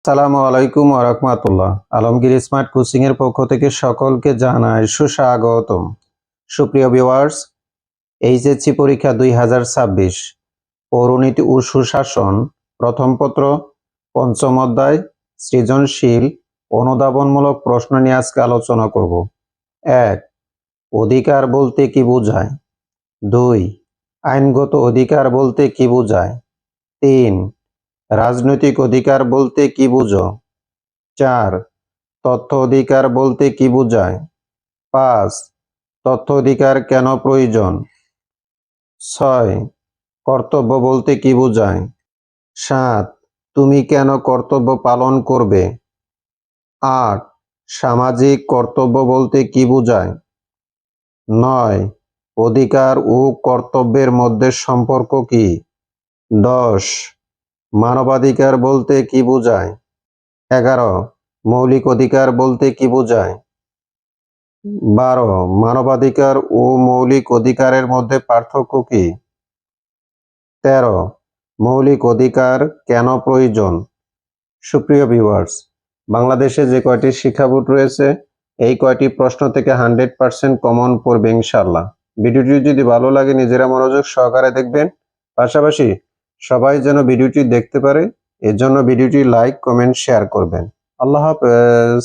আসসালামু আলাইকুম ওয়া রাহমাতুল্লাহ। আলমগীর স্মার্ট কোচিং এর পক্ষ থেকে সকলকে জানাই সুস্বাগতম। সুপ্রিয় ভিউয়ার্স, এইচএসসি পরীক্ষা 2026 পৌরনীতি ও সুশাসন প্রথম পত্র পঞ্চম অধ্যায় সৃজনশীল অনুধাবনমূলক প্রশ্ন নিয়ে আজকে আলোচনা করব। 1. অধিকার বলতে কি বোঝায়? 2. আইনগত অধিকার বলতে কি বোঝায়? 3. রাজনৈতিক অধিকার বলতে কি বুঝো? 4. তথ্য অধিকার বলতে কি বোঝায়? 5. তথ্য অধিকার কেন প্রয়োজন? 6. কর্তব্য বলতে কি বোঝায়? 7. তুমি কেন কর্তব্য পালন করবে? 8. সামাজিক কর্তব্য বলতে কি বোঝায়? 9. অধিকার ও কর্তব্যের মধ্যে সম্পর্ক কি? 10. মানবাধিকার বলতে কি বোঝায়? 11. মৌলিক অধিকার বলতে কি বোঝায়? 12. মানবাধিকার ও মৌলিক অধিকারের মধ্যে পার্থক্য কি? 13. মৌলিক অধিকার কেন প্রয়োজন? সুপ্রিয় ভিউয়ার্স, বাংলাদেশে যে কয়টি শিক্ষা বোর্ড রয়েছে এই কয়টি প্রশ্ন থেকে 100% কমন পড়বে ইনশাআল্লাহ। ভিডিওটি যদি ভালো লাগে নিজেরা মনোযোগ সহকারে দেখবেন, পাশাপাশি সবাই যেন ভিডিওটি দেখতে পারে এজন্য ভিডিওটি লাইক, কমেন্ট, শেয়ার করবেন। আল্লাহ হাফেজ।